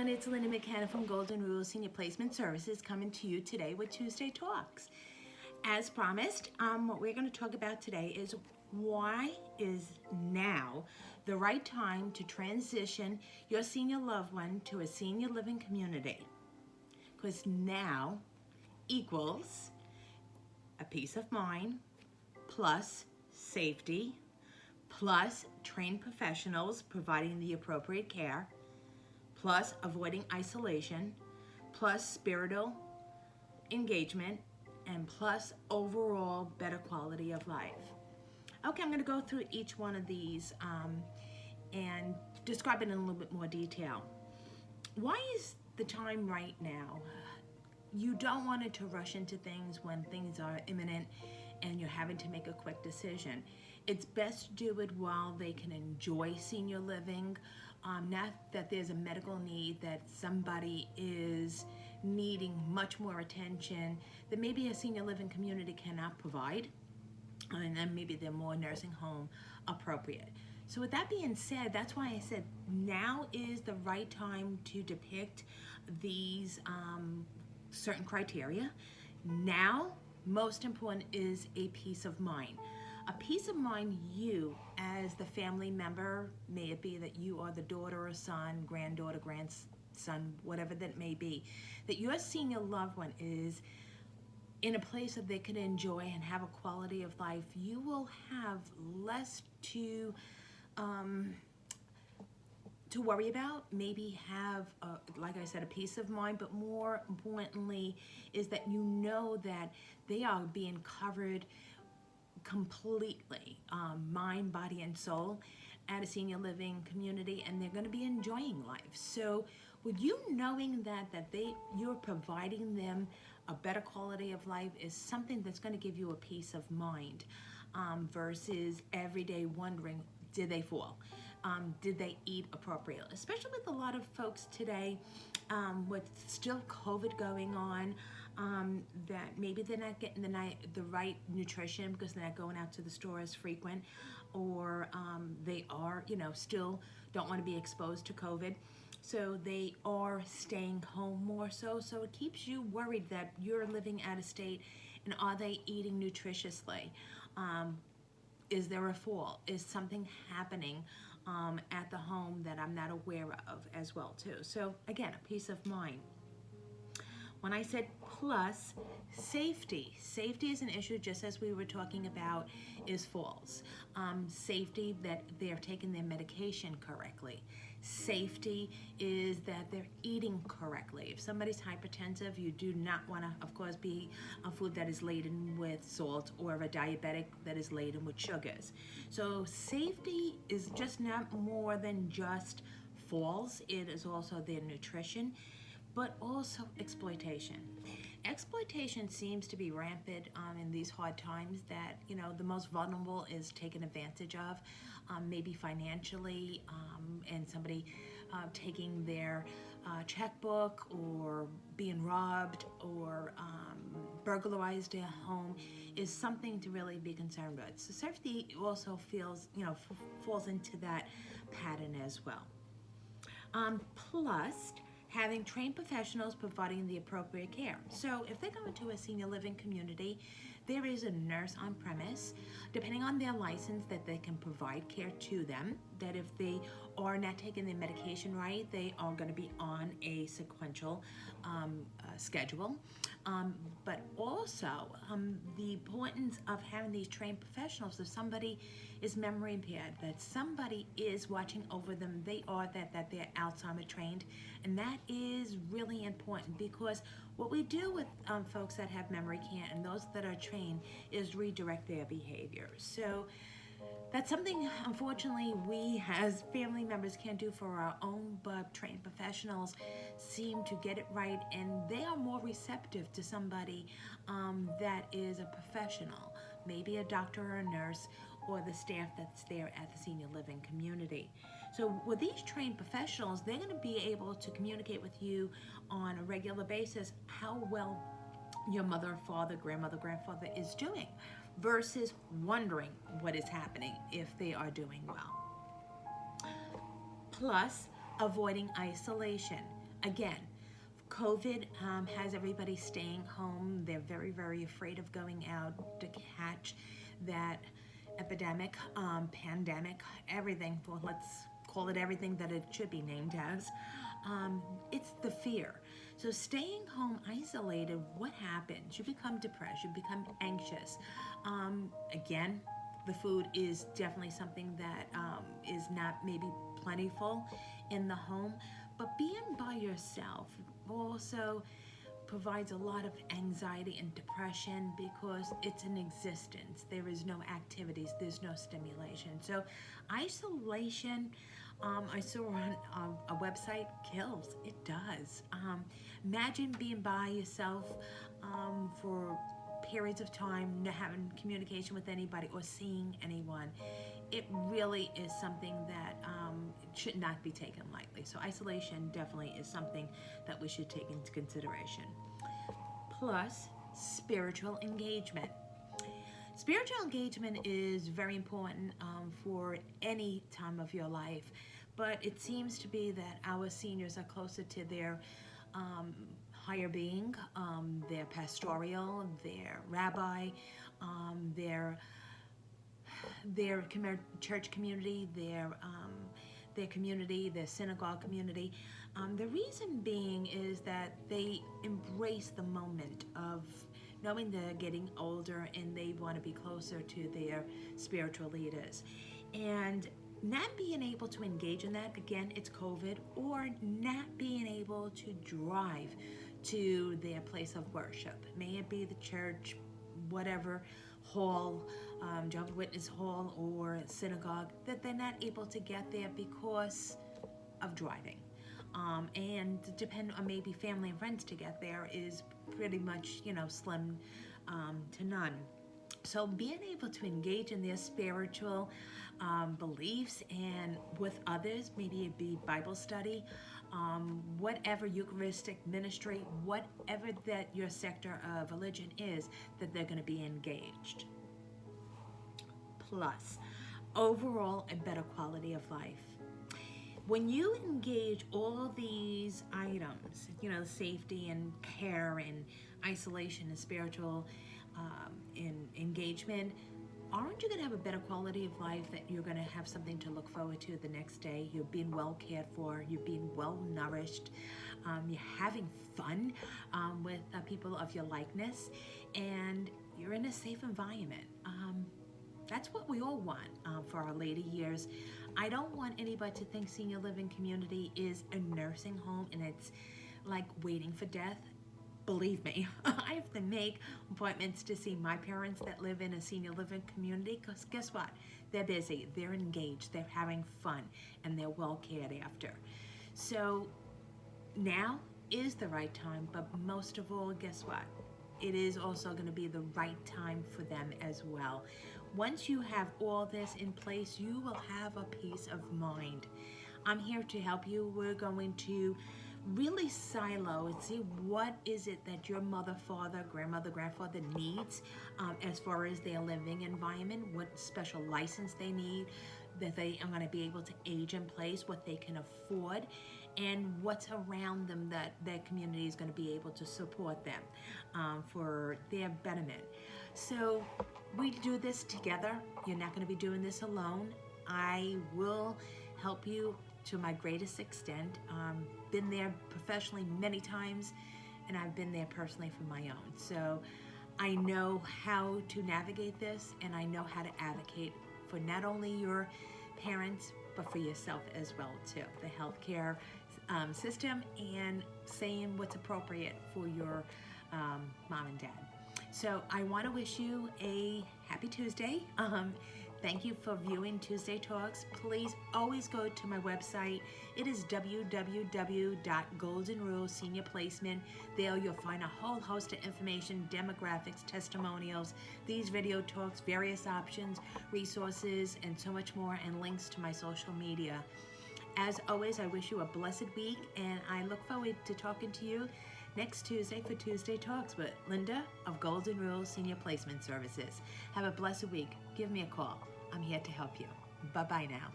everyone, it's McKenna from Golden Rule Senior Placement Services coming to you today with Tuesday Talks. As promised, what we're going to talk about today is why is now the right time to transition your senior loved one to a senior living community? Because now equals a peace of mind plus safety plus trained professionals providing the appropriate care plus avoiding isolation, plus spiritual engagement, and plus overall better quality of life. Okay, I'm going to go through each one of these and describe it in a little bit more detail. Why is the time right now? You don't want it to rush into things when things are imminent and you're having to make a quick decision. It's best to do it while they can enjoy senior living, not that there's a medical need that somebody is needing much more attention that maybe a senior living community cannot provide, and then maybe they're more nursing home appropriate. So with that being said, that's why I said now is the right time to depict these certain criteria. Now, most important is a peace of mind. A peace of mind, you as the family member, may it be that you are the daughter or son, granddaughter, grandson, whatever that may be, that your senior loved one is in a place that they can enjoy and have a quality of life. You will have less to worry about, maybe have, like I said, a peace of mind, but more importantly is that you know that they are being covered completely, mind, body, and soul at a senior living community, and they're going to be enjoying life. So with you knowing that you're providing them a better quality of life is something that's going to give you a peace of mind, versus every day wondering, did they fall? Did they eat appropriately? Especially with a lot of folks today, with still COVID going on, that maybe they're not getting the right nutrition because they're not going out to the store as frequent, or they are, still don't want to be exposed to COVID. So they are staying home more so. So it keeps you worried that you're living out of state, and are they eating nutritiously? Is there a fall? Is something happening at the home that I'm not aware of as well too? So again, a peace of mind. When I said plus safety is an issue, just as we were talking about, is falls. Safety that they're taking their medication correctly. Safety is that they're eating correctly. If somebody's hypertensive, you do not want to, of course, be a food that is laden with salt, or a diabetic that is laden with sugars. So safety is just not more than just falls. It is also their nutrition, but also exploitation. Exploitation seems to be rampant in these hard times, that the most vulnerable is taken advantage of, maybe financially, and somebody taking their checkbook, or being robbed, or burglarized their home is something to really be concerned with. So safety also falls into that pattern as well. Plus, having trained professionals providing the appropriate care. So if they go into a senior living community, there is a nurse on premise, depending on their license, that they can provide care to them, that if they are not taking their medication right, they are going to be on a sequential schedule. But also the importance of having these trained professionals. If somebody is memory impaired, that somebody is watching over them, that they're Alzheimer trained, and that is really important, because what we do with folks that have memory care and those that are trained is redirect their behavior. So that's something, unfortunately, we as family members can't do for our own, but trained professionals seem to get it right, and they are more receptive to somebody that is a professional, maybe a doctor or a nurse, or the staff that's there at the senior living community. So with these trained professionals, they're going to be able to communicate with you on a regular basis how well your mother, father, grandmother, grandfather is doing, versus wondering what is happening if they are doing well. Plus, avoiding isolation. Again, COVID has everybody staying home. They're very, very afraid of going out to catch that epidemic, pandemic, everything. Well, let's call it everything that it should be named as. It's the fear. So staying home isolated, what happens? You become depressed, you become anxious. Again, the food is definitely something that is not maybe plentiful in the home, but being by yourself also provides a lot of anxiety and depression because it's an existence. There is no activities, there's no stimulation. So isolation, I saw on a website, kills. It does. Imagine being by yourself for periods of time, not having communication with anybody or seeing anyone. It really is something that should not be taken lightly. So isolation definitely is something that we should take into consideration. Plus, spiritual engagement. Spiritual engagement is very important for any time of your life, but it seems to be that our seniors are closer to their higher being, their pastoral, their rabbi, their church community, their community, their synagogue community. The reason being is that they embrace the moment of knowing they're getting older and they want to be closer to their spiritual leaders. And not being able to engage in that, again, it's COVID, or not being able to drive to their place of worship. May it be the church, whatever, hall, Jehovah's Witness hall or synagogue, that they're not able to get there because of driving. And depend on maybe family and friends to get there is pretty much, slim to none. So being able to engage in their spiritual beliefs and with others, maybe it be Bible study, whatever Eucharistic ministry, whatever that your sector of religion is, that they're going to be engaged. Plus, overall, a better quality of life. When you engage all these items, safety and care and isolation and spiritual engagement, aren't you going to have a better quality of life, that you're going to have something to look forward to the next day? You're being well cared for, you're being well nourished, you're having fun with people of your likeness, and you're in a safe environment. That's what we all want for our later years. I don't want anybody to think senior living community is a nursing home and it's like waiting for death. Believe me, I have to make appointments to see my parents that live in a senior living community, because guess what? They're busy, they're engaged, they're having fun, and they're well cared after. So now is the right time, but most of all, guess what? It is also going to be the right time for them as well. Once you have all this in place, you will have a peace of mind. I'm here to help you. We're going to really silo and see what is it that your mother, father, grandmother, grandfather needs as far as their living environment, what special license they need, that they are going to be able to age in place, what they can afford, and what's around them that their community is going to be able to support them for their betterment. So we do this together. You're not going to be doing this alone. I will help you to my greatest extent. Been there professionally many times, and I've been there personally for my own. So I know how to navigate this, and I know how to advocate for not only your parents, but for yourself as well too. The healthcare system, and saying what's appropriate for your mom and dad. So I want to wish you a happy Tuesday. Thank you for viewing Tuesday Talks. Please always go to my website. It is www.Golden Rule Senior Placement. There you'll find a whole host of information, demographics, testimonials, these video talks, various options, resources, and so much more, and links to my social media. As always, I wish you a blessed week, and I look forward to talking to you next Tuesday for Tuesday Talks with Linda of Golden Rule Senior Placement Services. Have a blessed week. Give me a call. I'm here to help you. Bye-bye now.